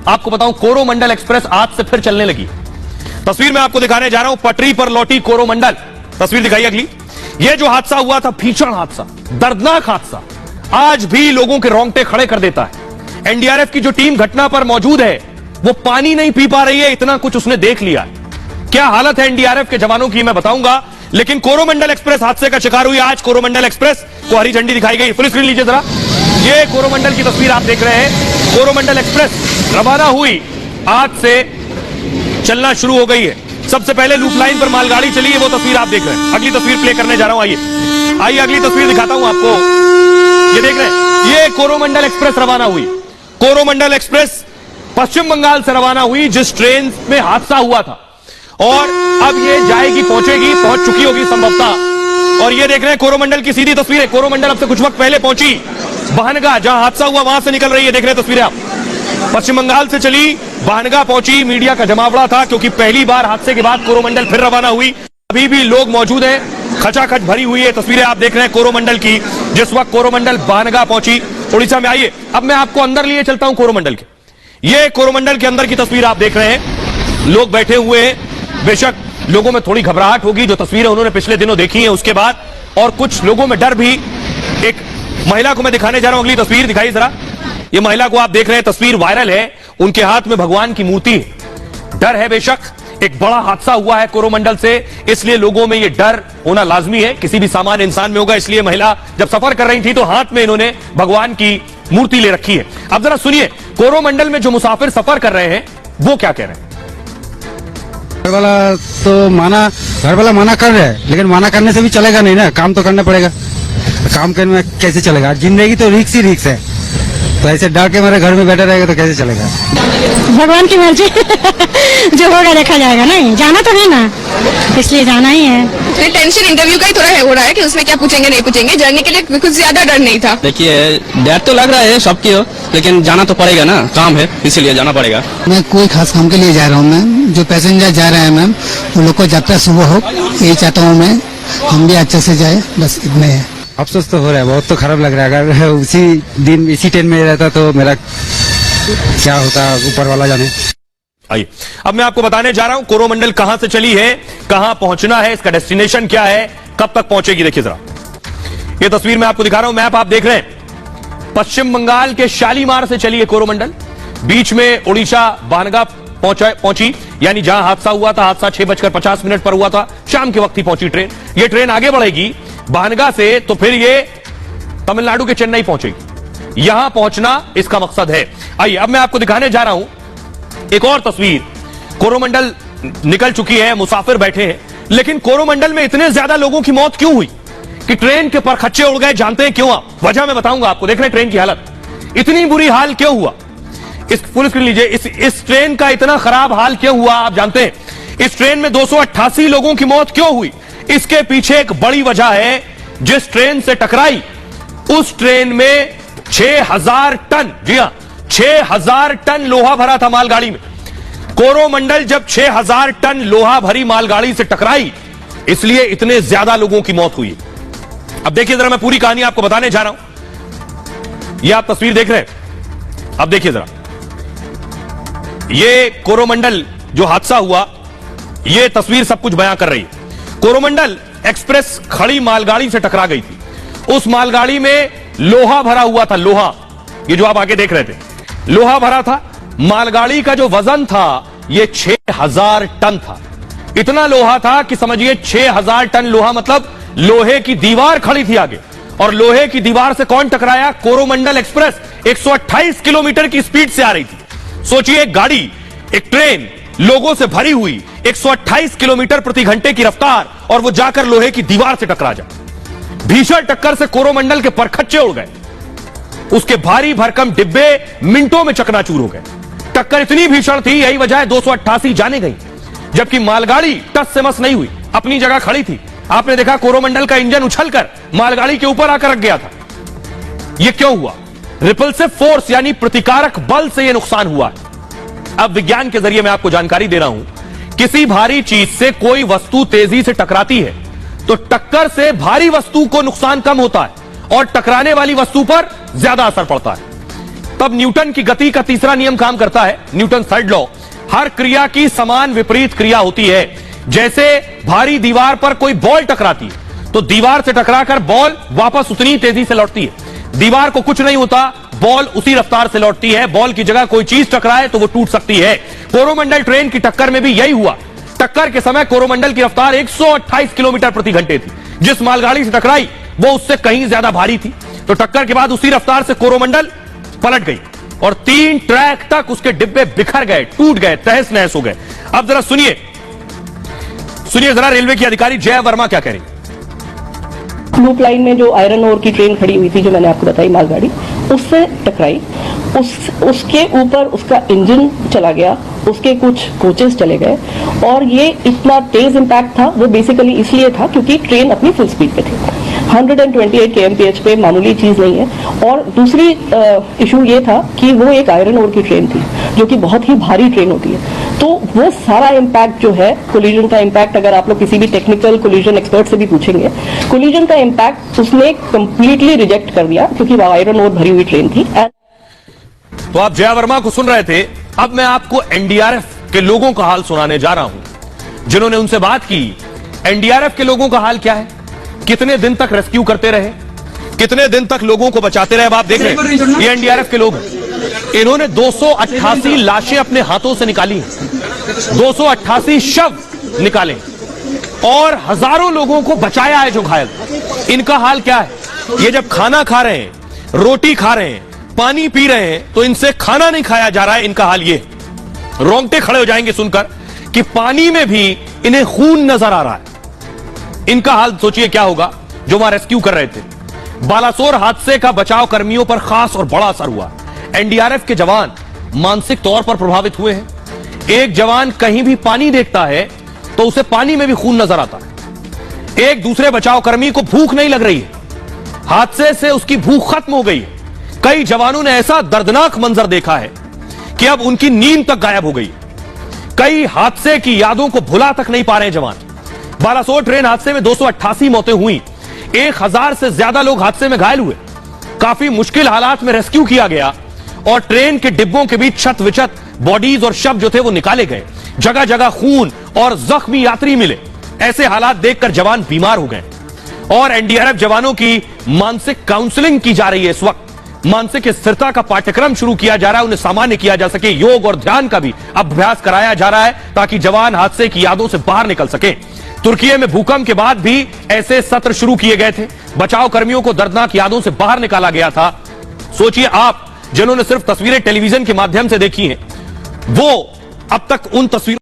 आपको बताऊं कोरोमंडल एक्सप्रेस आज से फिर चलने लगी। तस्वीर में आपको दिखाने जा रहा हूं, पटरी पर लौटी कोरोमंडल। तस्वीर दिखाई अगली। यह जो हादसा हुआ था, भीषण हादसा, दर्दनाक हादसा, आज भी लोगों के रोंगटे खड़े कर देता है। एनडीआरएफ की जो टीम घटना पर मौजूद है वो पानी नहीं पी पा रही है, इतना कुछ उसने देख लिया। क्या हालत है एनडीआरएफ के जवानों की मैं बताऊंगा, लेकिन कोरोमंडल एक्सप्रेस हादसे का शिकार हुई। आज कोरोमंडल एक्सप्रेस को हरी झंडी दिखाई गई। फुल स्क्रीन लीजिए जरा, ये कोरोमंडल की तस्वीर आप देख रहे हैं। कोरोमंडल एक्सप्रेस रवाना हुई, आज से चलना शुरू हो गई है। सबसे पहले लूप लाइन पर मालगाड़ी चली है, वो तस्वीर आप देख रहे हैं। अगली तस्वीर प्ले करने जा रहा हूं, आइए अगली तस्वीर दिखाता हूं आपको। ये देख रहे हैं, ये कोरोमंडल एक्सप्रेस रवाना हुई। कोरोमंडल एक्सप्रेस पश्चिम बंगाल से रवाना हुई, जिस ट्रेन में हादसा हुआ था, और अब ये जाएगी, पहुंच चुकी होगी संभवतः। और ये देख रहे हैं कोरोमंडल की सीधी तस्वीरें। कोरोमंडल अब से कुछ वक्त पहले पहुंची बहनगा, जहां हादसा हुआ, वहां से निकल रही है। देख रहे हैं तस्वीरें आप, पश्चिम बंगाल से चली, बहनगा पहुंची। मीडिया का जमावड़ा था क्योंकि पहली बार हादसे के बाद कोरोमंडल फिर रवाना हुई। अभी भी लोग मौजूद हैं, खचाखच भरी हुई है। तस्वीरें आप देख रहे हैं कोरोमंडल की, जिस वक्त कोरोमंडल बहनगा पहुंची उड़ीसा में। आइए अब मैं आपको अंदर लिए चलता हूं कोरोमंडल के। ये कोरोमंडल के अंदर की तस्वीर आप देख रहे हैं। लोग बैठे हुए हैं, बेशक लोगों में थोड़ी घबराहट होगी, जो तस्वीरें उन्होंने पिछले दिनों देखी हैं उसके बाद, और कुछ लोगों में डर भी। एक महिला को मैं दिखाने जा रहा हूं, अगली तस्वीर दिखाई जरा। ये महिला को आप देख रहे हैं, तस्वीर वायरल है, उनके हाथ में भगवान की मूर्ति है। डर है बेशक, एक बड़ा हादसा हुआ है कोरोमंडल से, इसलिए लोगों में यह डर होना लाजमी है, किसी भी सामान्य इंसान में होगा। इसलिए महिला जब सफर कर रही थी तो हाथ में इन्होंने भगवान की मूर्ति ले रखी है। अब जरा सुनिए, कोरोमंडल में जो मुसाफिर सफर कर रहे हैं वो क्या कह रहे हैं। घर वाला मना कर रहे हैं, लेकिन मना करने से भी चलेगा नहीं ना, काम तो करना पड़ेगा। काम करने में कैसे चलेगा, जिंदगी तो रिक्स ही रिक्स है, तो ऐसे डर के मेरे घर में बैठे रहेगा तो कैसे चलेगा। भगवान की मर्जी जो होगा देखा जाएगा, नहीं जाना तो है ना, इसलिए जाना ही है। टेंशन इंटरव्यू का ही थोड़ा हो रहा है कि उसमें क्या पूछेंगे नहीं पूछेंगे। जर्नी के लिए कुछ ज्यादा डर नहीं था। देखिए डर तो लग रहा है सबकी हो, लेकिन जाना तो पड़ेगा ना, काम है इसीलिए जाना पड़ेगा। मैं कोई खास काम के लिए जा रहा हूँ मैम, जो पैसेंजर जा रहे हैं मैम उन लोग को यात्रा शुभ हो, यही चाहता हूँ मैं, हम भी अच्छे से जाए, बस इतना है। अफसोस तो हो रहा है, बहुत तो खराब लग रहा है। अगर उसी दिन इसी ट्रेन में रहता तो मेरा क्या होता, ऊपर वाला जाने। आइए अब मैं आपको बताने जा रहा हूं कोरोमंडल कहां से चली है, कहां पहुंचना है, इसका डेस्टिनेशन क्या है, कब तक पहुंचेगी। देखिए जरा, ये तस्वीर मैं आपको दिखा रहा हूं, मैप आप देख रहे हैं। पश्चिम बंगाल के शालीमार से चली है कोरोमंडल, बीच में उड़ीसा बहनगा पहुंची, यानी जहां हादसा हुआ था, हादसा 6:50 पर हुआ था, शाम के वक्त ही पहुंची ट्रेन। ये ट्रेन आगे बढ़ेगी बहनगा से, तो फिर ये तमिलनाडु के चेन्नई पहुंचेगी। यहां पहुंचना इसका मकसद है। आइए अब मैं आपको दिखाने जा रहा हूं एक और तस्वीर। कोरोमंडल निकल चुकी है, मुसाफिर बैठे हैं, लेकिन कोरोमंडल में इतने ज्यादा लोगों की मौत क्यों हुई कि ट्रेन के परखच्चे उड़ गए, जानते हैं क्यों आप? वजह मैं बताऊंगा आपको। देख रहे हैं ट्रेन की हालत, इतनी बुरी हाल क्यों हुआ, इस फुल स्क्रीन लीजिए। इस ट्रेन का इतना खराब हाल क्यों हुआ आप जानते हैं? इस ट्रेन में 288 लोगों की मौत क्यों हुई? इसके पीछे एक बड़ी वजह है, जिस ट्रेन से टकराई उस ट्रेन में 6000 टन, जी हां 6000 टन लोहा भरा था मालगाड़ी में। कोरोमंडल जब 6000 टन लोहा भरी मालगाड़ी से टकराई, इसलिए इतने ज्यादा लोगों की मौत हुई। अब देखिए जरा, मैं पूरी कहानी आपको बताने जा रहा हूं। यह आप तस्वीर देख रहे हैं, अब देखिए जरा, यह कोरोमंडल जो हादसा हुआ, यह तस्वीर सब कुछ बयां कर रही है। कोरोमंडल एक्सप्रेस खड़ी मालगाड़ी से टकरा गई थी। उस मालगाड़ी में लोहा भरा हुआ था, लोहा, ये जो आप आगे देख रहे थे, लोहा भरा था। मालगाड़ी का जो वजन था ये 6000 टन था। इतना लोहा था कि समझिए 6000 टन लोहा, मतलब लोहे की दीवार खड़ी थी आगे, और लोहे की दीवार से कौन टकराया? कोरोमंडल एक्सप्रेस 128 किलोमीटर की स्पीड से आ रही थी। सोचिए, एक गाड़ी, एक ट्रेन लोगों से भरी हुई, 128 किलोमीटर प्रति घंटे की रफ्तार, और वो जाकर लोहे की दीवार से टकरा जाए। भीषण टक्कर से कोरोमंडल के परखच्चे उड़ गए, उसके भारी भरकम डिब्बे मिनटों में चकनाचूर हो गए। टक्कर इतनी भीषण थी, यही वजह है 288 जाने गई, जबकि मालगाड़ी टस से मस नहीं हुई, अपनी जगह खड़ी थी। आपने देखा कोरोमंडल का इंजन उछलकर मालगाड़ी के ऊपर आकर रख गया था। यह क्यों हुआ? रिपल्सिव फोर्स यानी प्रतिकारक बल से यह नुकसान हुआ है। अब विज्ञान के जरिए मैं आपको जानकारी दे रहा हूं, किसी भारी चीज से कोई वस्तु तेजी से टकराती है तो टक्कर से भारी वस्तु को नुकसान कम होता है और टकराने वाली वस्तु पर ज्यादा असर पड़ता है। तब न्यूटन की गति का तीसरा नियम काम करता है, न्यूटन थर्ड लॉ। हर क्रिया की समान विपरीत क्रिया होती है। जैसे भारी दीवार पर कोई बॉल टकराती है तो दीवार से टकराकर बॉल वापस उतनी तेजी से लौटती है। दीवार को कुछ नहीं होता, बॉल उसी रफ्तार से लौटती है। बॉल की जगह कोई चीज टकराए तो वो टूट सकती है। कोरोमंडल ट्रेन की टक्कर में भी यही हुआ। टक्कर के समय कोरोमंडल की रफ्तार 128 किलोमीटर प्रति घंटे थी। जिस मालगाड़ी से टकराई वो उससे कहीं ज्यादा भारी थी, तो टक्कर के बाद उसी रफ्तार से कोरोमंडल पलट गई और 3 ट्रैक तक उसके डिब्बे बिखर गए, टूट गए, तहस नहस हो गए। अब जरा सुनिए जरा रेलवे की अधिकारी जया वर्मा क्या कह रही। लूप लाइन में जो आयरन ओर की ट्रेन खड़ी हुई थी, जो मैंने आपको बताई मालगाड़ी, उससे टकराई। उसके ऊपर उसका इंजन चला गया, उसके कुछ कोचेस चले गए और ये इतना तेज इंपैक्ट था वो बेसिकली इसलिए था क्योंकि ट्रेन अपनी फुल स्पीड पे थी। 128 kmph पे मामूली चीज नहीं है। और दूसरी इशू ये था कि वो एक आयरन ओर की ट्रेन थी जो कि बहुत ही भारी ट्रेन होती है, तो वो सारा इम्पैक्ट जो है कोलिजन का इम्पैक्ट, अगर आप लोग किसी भी टेक्निकल कोलिजन एक्सपर्ट से भी पूछेंगे, कोलिजन का इम्पैक्ट उसने कंप्लीटली रिजेक्ट कर दिया क्योंकि वो आयरन ओर भरी हुई ट्रेन थी। तो आप जया वर्मा को सुन रहे थे। अब मैं आपको एनडीआरएफ के लोगों का हाल सुनाने जा रहा हूं जिन्होंने उनसे बात की। एनडीआरएफ के लोगों का हाल क्या है, कितने दिन तक रेस्क्यू करते रहे, कितने दिन तक लोगों को बचाते रहे। अब आप देख रहे हैं ये एनडीआरएफ के लोग हैं। इन्होंने 288 लाशें अपने हाथों से निकाली, 288 शव निकाले और हजारों लोगों को बचाया है जो घायल। इनका हाल क्या है, ये जब खाना खा रहे हैं, रोटी खा रहे हैं, पानी पी रहे हैं, तो इनसे खाना नहीं खाया जा रहा है। इनका हाल ये, रोंगटे खड़े हो जाएंगे सुनकर कि पानी में भी इन्हें खून नजर आ रहा है। इनका हाल सोचिए क्या होगा जो वहां रेस्क्यू कर रहे थे। बालासोर हादसे का बचाव कर्मियों पर खास और बड़ा असर हुआ। एनडीआरएफ के जवान मानसिक तौर पर प्रभावित हुए हैं। एक जवान कहीं भी पानी देखता है तो उसे पानी में भी खून नजर आता है। एक दूसरे बचाव कर्मी को भूख नहीं लग रही है, हादसे से उसकी भूख खत्म हो गई है। कई जवानों ने ऐसा दर्दनाक मंजर देखा है कि अब उनकी नींद तक गायब हो गई। कई हादसे की यादों को भुला तक नहीं पा रहे जवान। बालासोर ट्रेन हादसे में 288 मौतें हुई, 1000 से ज्यादा लोग हादसे में घायल हुए। काफी मुश्किल हालात में रेस्क्यू किया गया और ट्रेन के डिब्बों के बीच छत विचत बॉडीज और शव जो थे वो निकाले गए। जगह जगह खून और जख्मी यात्री मिले। ऐसे हालात देखकर जवान बीमार हो गए और एनडीआरएफ जवानों की मानसिक काउंसलिंग की जा रही है। इस वक्त मानसिक स्थिरता का पाठ्यक्रम शुरू किया जा रहा है, उन्हें सामान्य किया जा सके। योग और ध्यान का भी अभ्यास कराया जा रहा है ताकि जवान हादसे की यादों से बाहर निकल सके। तुर्की में भूकंप के बाद भी ऐसे सत्र शुरू किए गए थे। बचाव कर्मियों को दर्दनाक यादों से बाहर निकाला गया था। सोचिए आप जिन्होंने सिर्फ तस्वीरें टेलीविजन के माध्यम से देखी हैं, वो अब तक उन तस्वीरों